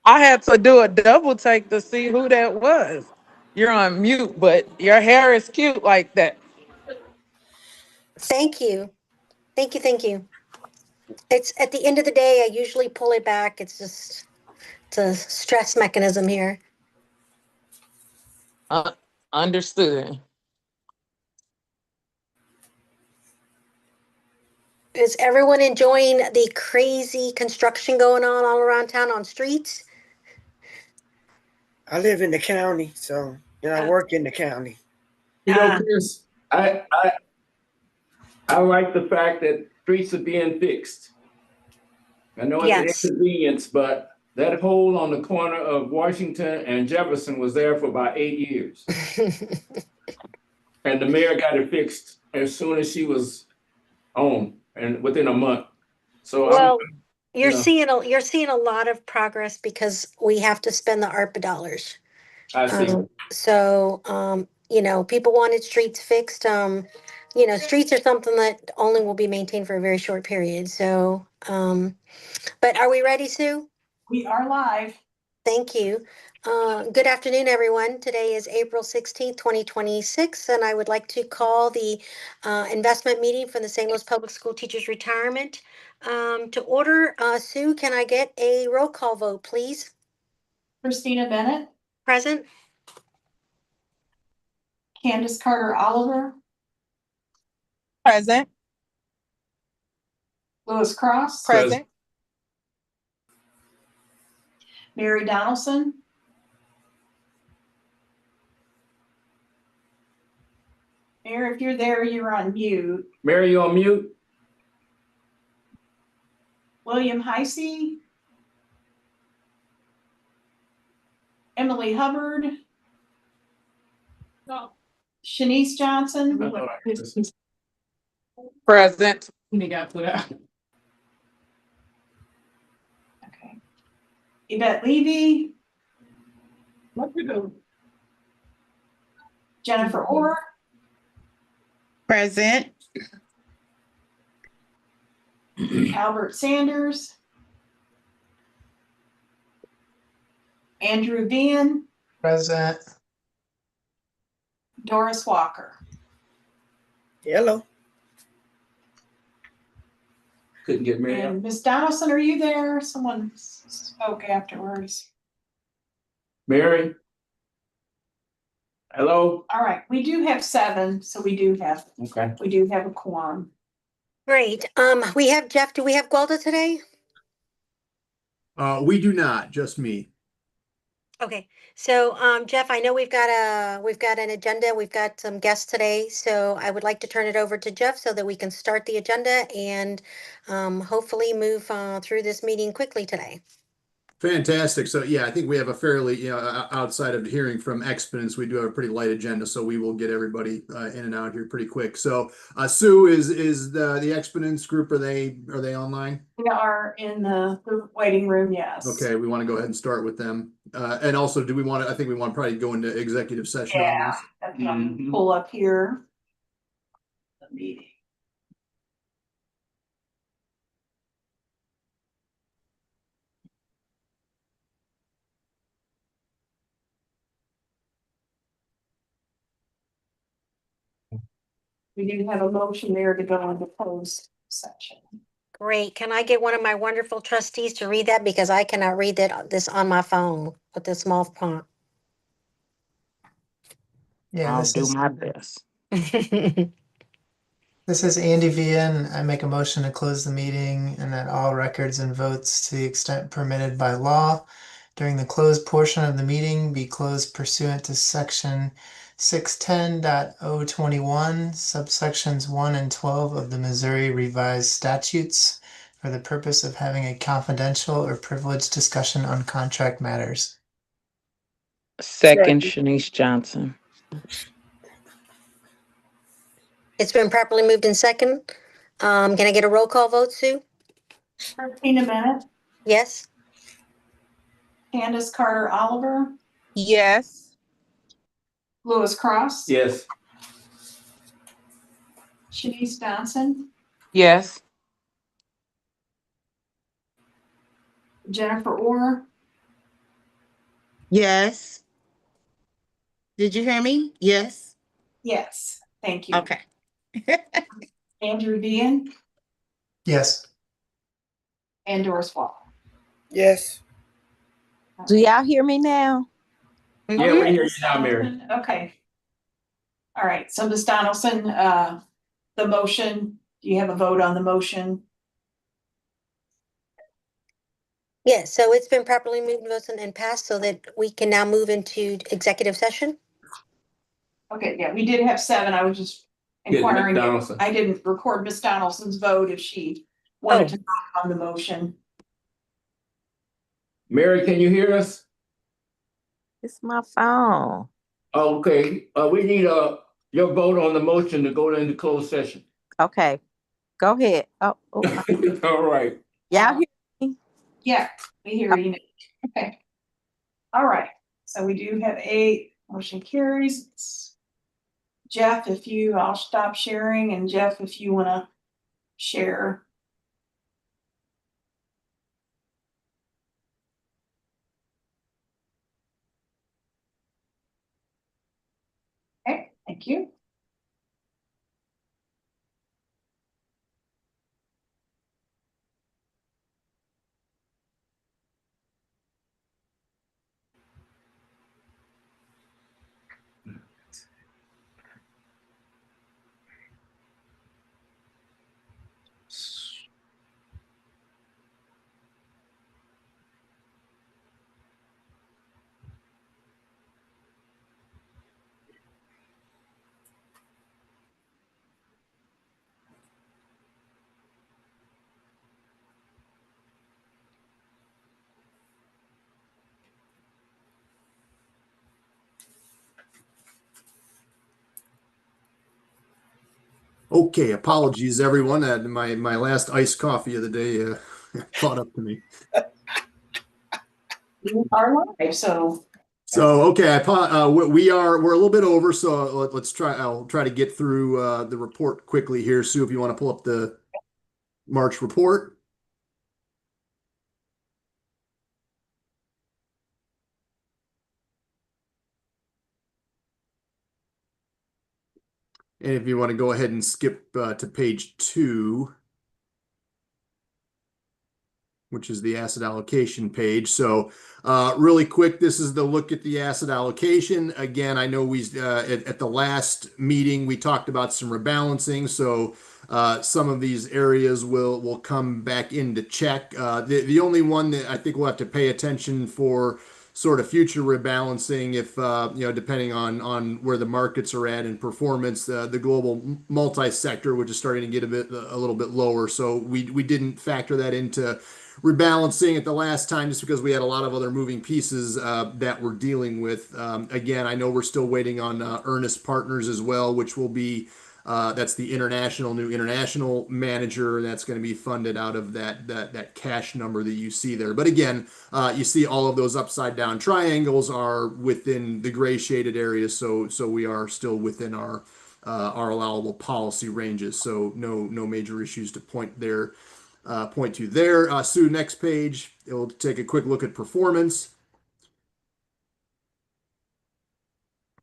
I had to do a double take to see who that was. You're on mute, but your hair is cute like that. Thank you. Thank you. Thank you. It's at the end of the day, I usually pull it back. It's a stress mechanism here. Uh, Understood. Is everyone enjoying the crazy construction going on all around town on streets? I live in the county, so I work in the county. Chris, I like the fact that streets are being fixed. I know it's an Yes. inconvenience, but that hole on the corner of Washington and Jefferson was there for about 8 years. And the mayor got it fixed as soon as she was on, and within a month. So Well, you know. you're seeing a lot of progress because we have to spend the ARPA dollars. I see. People wanted streets fixed. Streets are something that only will be maintained for a very short period. So, but are we ready, Sue? We are live. Thank you. Good afternoon, everyone. Today is April 16th, 2026, and I would like to call the investment meeting for the St. Louis Public School Teachers Retirement to order. Sue, can I get a roll call vote, please? Christina Bennett, Present? Candace Carter Oliver, Present. Louis Cross, Present. Mary Donaldson, Mayor, if you're there, you're on mute. Mary, you on mute? William Heisey, Emily Hubbard, Shanice Johnson, Present. okay. Yvette Levy, Jennifer Orr, Present. Albert Sanders, Andrew Vian, Present. Doris Walker. Hello. Couldn't get Mary out. And Miss Donaldson, are you there? Someone spoke afterwards. Mary? Hello? All right, we do have 7, so we do have Okay. a quorum. Great. We have Jeff. Do we have Gwalda today? We do not, just me. Okay. So, Jeff, I know we've got an agenda. We've got some guests today. So I would like to turn it over to Jeff so that we can start the agenda and hopefully move through this meeting quickly today. Fantastic. So yeah, I think we have a fairly, outside of hearing from exponents, we do have a pretty light agenda, so we will get everybody in and out here pretty quick. So Sue, is the exponents group, are they online? We are in the waiting room, yes. Okay, we want to go ahead and start with them. And also, I think we want to probably go into executive session on Yeah, this. that's what I'm pull up here. The meeting. We do have a motion there to go into closed section. Great. Can I get one of my wonderful trustees to read that? Because I cannot read this on my phone with the small font. Yeah, I'll do my best. this is Andy Vian. I make a motion to close the meeting and that all records and votes to the extent permitted by law during the closed portion of the meeting be closed pursuant to section 610.021, subsections 1 and 12 of the Missouri Revised Statutes for the purpose of having a confidential or privileged discussion on contract matters. Second, Shanice Johnson. It's been properly moved in second. Can I get a roll call vote, Sue? Christina Bennett, Yes. Candace Carter Oliver, Yes. Louis Cross. Yes. Shanice Johnson, Yes. Jennifer Orr, Yes. Did you hear me? Yes. Yes, thank you. Okay. Andrew Dean Yes. and Doris Wall. Yes. Do y'all hear me now? Yeah, we Okay, hear you Ms. now, Mary. Donaldson, okay. All right, so Ms. Donaldson, the motion, do you have a vote on the motion? Yes, so it's been properly moved, voted, and passed so that we can now move into executive session. Okay, yeah, we did have 7. I was just Get Ms. inquiring. Donaldson. I didn't record Ms. Donaldson's vote if she wanted to vote on the motion. Mary, can you hear us? It's my phone. Okay, we need your vote on the motion to go into closed session. Okay. Go ahead. Oh, All right. y'all hear me? Yeah, we hear you. Okay. All right, so we do have a motion carries. Jeff, I'll stop sharing, and Jeff, if you wanna share. Okay, thank you. Okay, apologies, everyone. My last iced coffee of the day caught up to me. You are live, so So okay, we're a little bit over, so let's try. I'll try to get through the report quickly here. Sue, if you want to pull up the March report. And if you want to go ahead and skip to page 2, which is the asset allocation page. So really quick, this is the look at the asset allocation. Again, I know we at the last meeting, we talked about some rebalancing. So some of these areas will come back into check. The only one that I think we'll have to pay attention for sort of future rebalancing, if depending on where the markets are at and performance, the global multi-sector, which is starting to get a little bit lower. So we didn't factor that into rebalancing at the last time, just because we had a lot of other moving pieces that we're dealing with. Again, I know we're still waiting on Earnest Partners as well, which will be that's the new international manager that's going to be funded out of that cash number that you see there. But again, you see all of those upside down triangles are within the gray shaded areas, so we are still within our allowable policy ranges. So no major issues to point to there. Sue, next page, it'll take a quick look at performance.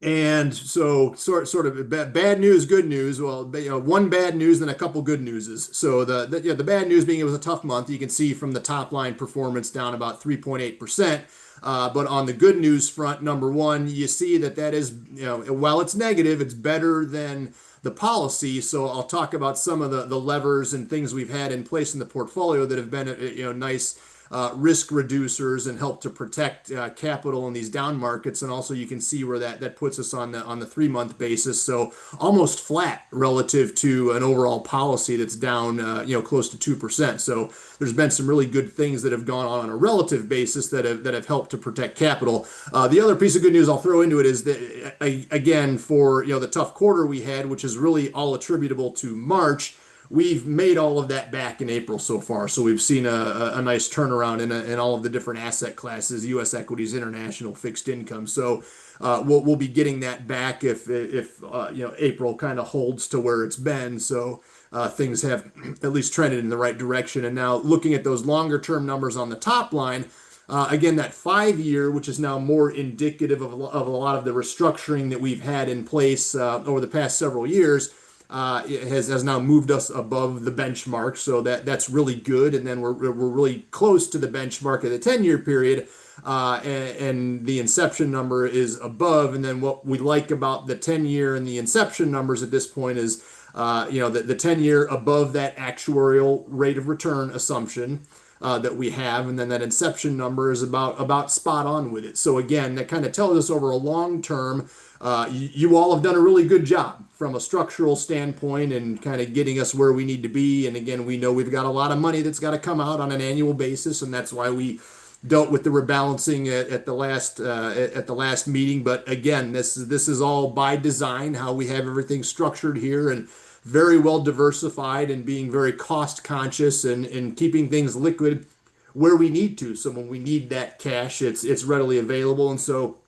And so sort of bad news, good news. Well, one bad news and a couple good newses. So the bad news being it was a tough month. You can see from the top line performance down about 3.8%. But on the good news front, number one, you see that is, while it's negative, it's better than the policy. So I'll talk about some of the levers and things we've had in place in the portfolio that have been nice risk reducers and help to protect capital in these down markets. And also you can see where that puts us on the 3-month basis. So almost flat relative to an overall policy that's down close to 2%. So there's been some really good things that have gone on a relative basis that have helped to protect capital. The other piece of good news I'll throw into it is that again, for the tough quarter we had, which is really all attributable to March, we've made all of that back in April so far. So we've seen a nice turnaround in all of the different asset classes, U.S. equities, international, fixed income. So we'll be getting that back if April kind of holds to where it's been. So things have at least trended in the right direction. And now looking at those longer term numbers on the top line, Again, that 5-year, which is now more indicative of a lot of the restructuring that we've had in place over the past several years, has now moved us above the benchmark. So that's really good. And then we're really close to the benchmark of the 10-year period. And the inception number is above. And then what we like about the 10-year and the inception numbers at this point is, the 10-year above that actuarial rate of return assumption that we have, and then that inception number is about spot on with it. So again, that kind of tells us over a long term, you all have done a really good job from a structural standpoint and kind of getting us where we need to be. And again, we know we've got a lot of money that's got to come out on an annual basis, and that's why we dealt with the rebalancing at the last meeting. But again, this is all by design, how we have everything structured here, and very well diversified, and being very cost conscious, and keeping things liquid where we need to. So when we need that cash, it's readily available. And so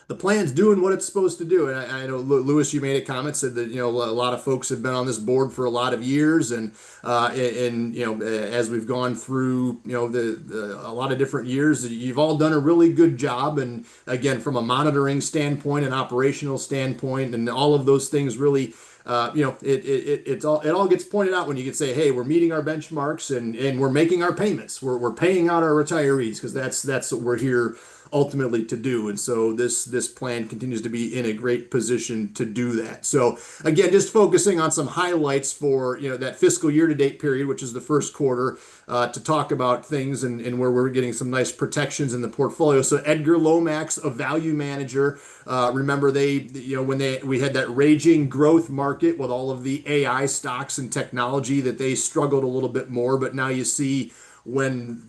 the plan's doing what it's supposed to do. And I know, Louis, you made a comment, said that, a lot of folks have been on this board for a lot of years, and as we've gone through, a lot of different years, you've all done a really good job. And again, from a monitoring standpoint, and operational standpoint, and all of those things really, it all gets pointed out when you can say, hey, we're meeting our benchmarks, and we're making our payments. We're paying out our retirees, because that's what we're here ultimately to do. And so this plan continues to be in a great position to do that. So again, just focusing on some highlights for that fiscal year to date period, which is the first quarter, to talk about things and where we're getting some nice protections in the portfolio. So Edgar Lomax, a value manager, remember we had that raging growth market with all of the AI stocks and technology that they struggled a little bit more, but now you see when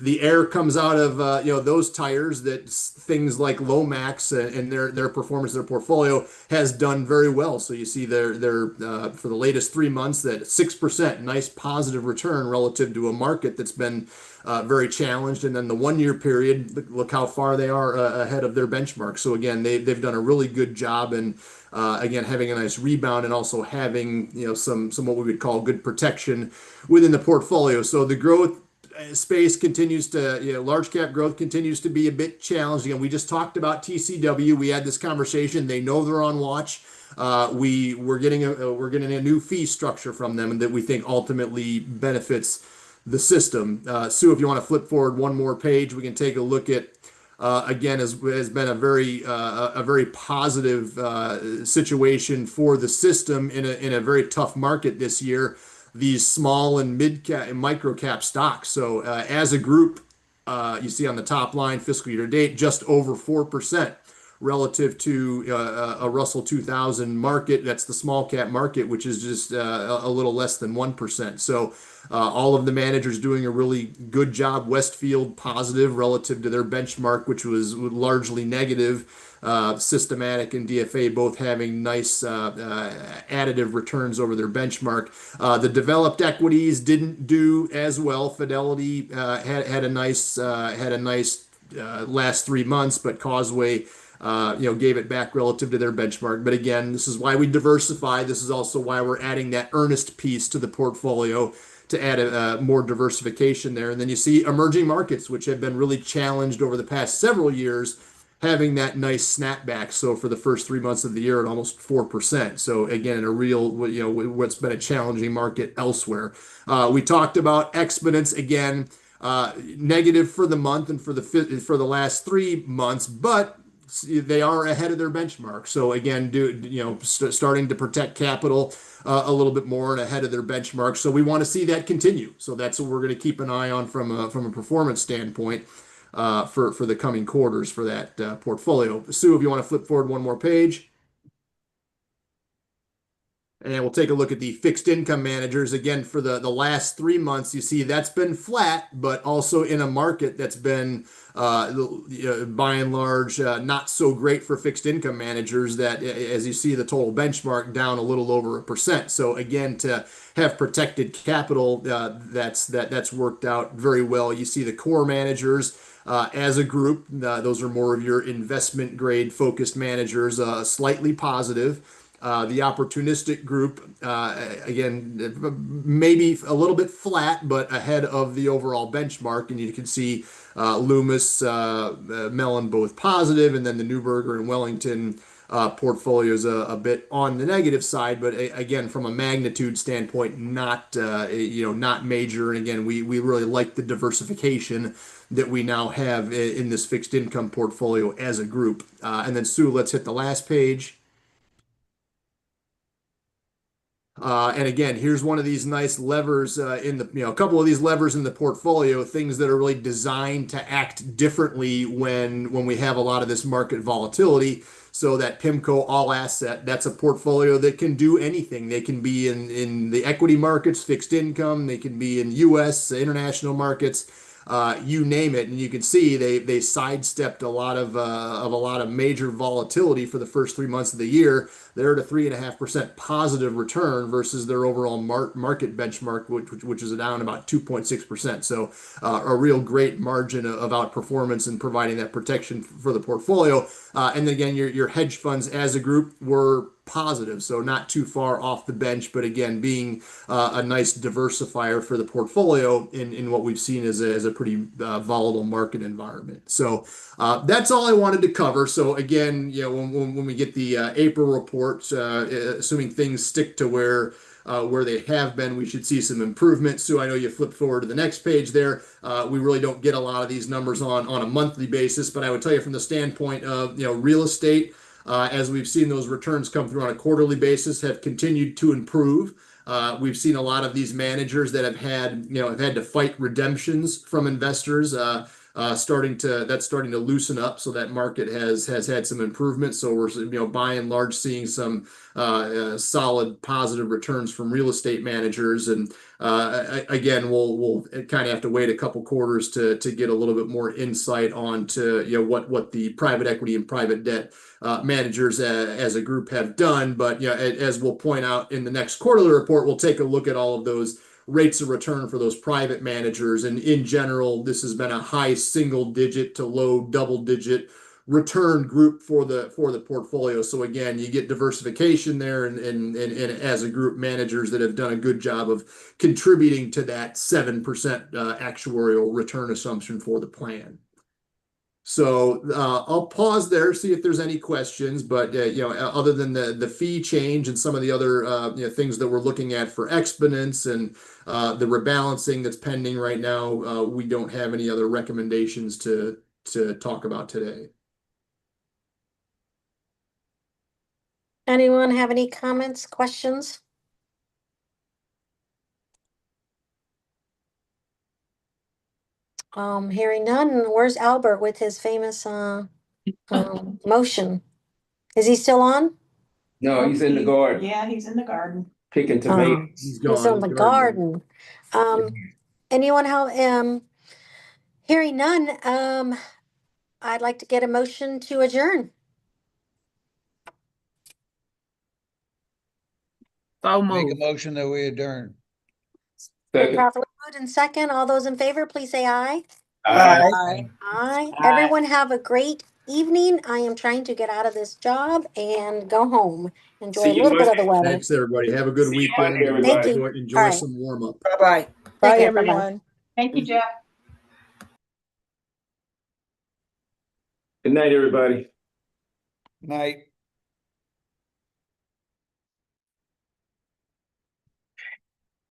the air comes out of those tires, that things like Lomax and their performance, their portfolio has done very well. So you see their for the latest 3 months, that 6% nice positive return relative to a market that's been very challenged. And then the 1-year period, look how far they are ahead of their benchmark. So again, they've done a really good job, and again, having a nice rebound, and also having some what we would call good protection within the portfolio. So the growth space continues to, large cap growth continues to be a bit challenged. Again, we just talked about TCW. We had this conversation. They know they're on watch. We're getting a new fee structure from them, and that we think ultimately benefits the system. Sue, if you want to flip forward one more page, we can take a look at. Again, has been a very positive situation for the system in a very tough market this year. These small and mid cap and micro cap stocks. So as a group, you see on the top line, fiscal year to date, just over 4% relative to a Russell 2000 market. That's the small cap market, which is just a little less than 1%. So all of the managers doing a really good job. Westfield positive relative to their benchmark, which was largely negative. Systematic and DFA both having nice additive returns over their benchmark. The developed equities didn't do as well. Fidelity had a nice last 3 months, but Causeway gave it back relative to their benchmark. But again, this is why we diversify. This is also why we're adding that Earnest piece to the portfolio to add more diversification there. And then you see emerging markets, which have been really challenged over the past several years, having that nice snapback. So for the first 3 months of the year at almost 4%. So again, in a real, what's been a challenging market elsewhere. We talked about Exponents again, negative for the month and for the last 3 months, but they are ahead of their benchmark. So again, starting to protect capital a little bit more and ahead of their benchmark. So we want to see that continue. So that's what we're going to keep an eye on from a performance standpoint for the coming quarters for that portfolio. Sue, if you want to flip forward one more page. And we'll take a look at the fixed income managers. Again, for the last 3 months, you see that's been flat, but also in a market that's been, by and large, not so great for fixed income managers, that, as you see, the total benchmark down a little over 1%. So again, to have protected capital, that's worked out very well. You see the core managers, as a group, those are more of your investment grade focused managers, slightly positive. The opportunistic group, again, maybe a little bit flat, but ahead of the overall benchmark. And you can see Loomis, Mellon both positive, and then the Newberger and Wellington portfolios a bit on the negative side. But again, from a magnitude standpoint, not not major. And again, we really like the diversification that we now have in this fixed income portfolio as a group. And then Sue, let's hit the last page. And again, here's one of these nice levers in the, a couple of these levers in the portfolio, things that are really designed to act differently when we have a lot of this market volatility. So that PIMCO all asset, that's a portfolio that can do anything. They can be in the equity markets, fixed income. They can be in U.S., international markets. You name it, and you can see they sidestepped a lot of major volatility for the first 3 months of the year. They're at a 3.5% positive return versus their overall market benchmark, which is down about 2.6%. So a real great margin of outperformance in providing that protection for the portfolio. And again, your hedge funds as a group were positive, so not too far off the bench, but again, being a nice diversifier for the portfolio in what we've seen as a pretty volatile market environment. So that's all I wanted to cover. So again, when we get the April report, assuming things stick to where they have been, we should see some improvement. So I know you flip forward to the next page there. We really don't get a lot of these numbers on a monthly basis, but I would tell you from the standpoint of real estate, as we've seen those returns come through on a quarterly basis, have continued to improve. We've seen a lot of these managers that have had to fight redemptions from investors. Starting to loosen up, so that market has had some improvement. So we're by and large seeing some solid positive returns from real estate managers. And again, we'll kind of have to wait a couple quarters to get a little bit more insight on to what the private equity and private debt managers as a group have done. But as we'll point out in the next quarterly report, we'll take a look at all of those rates of return for those private managers. And in general, this has been a high single digit to low double digit return group for the portfolio. So again, you get diversification there, and as a group, managers that have done a good job of contributing to that 7% actuarial return assumption for the plan. So I'll pause there, see if there's any questions. But other than the fee change and some of the other things that we're looking at for Exponents and the rebalancing that's pending right now, we don't have any other recommendations to talk about today. Anyone have any comments, questions? Hearing none. Where's Albert with his famous motion? Is he still on? No, he's in the garden Yeah, he's in the garden. picking tomatoes. He's He's in the garden. Anyone have hearing none, I'd like to get a motion to adjourn. So Make a moved. motion that we adjourn. Been Second. properly moved and second. All those in favor, please say aye. Bye. Aye. Aye. Everyone have a great evening. I am trying to get out of this job and go home. Enjoy See a you little bit of the Monday. weather. Thanks, everybody. Have a good See you weekend. Monday, everybody. Thank you. Enjoy All right. some warm up. Bye-bye. Take Bye, care. Bye-bye. everyone. Thank you, Jeff. Good night, everybody. Night.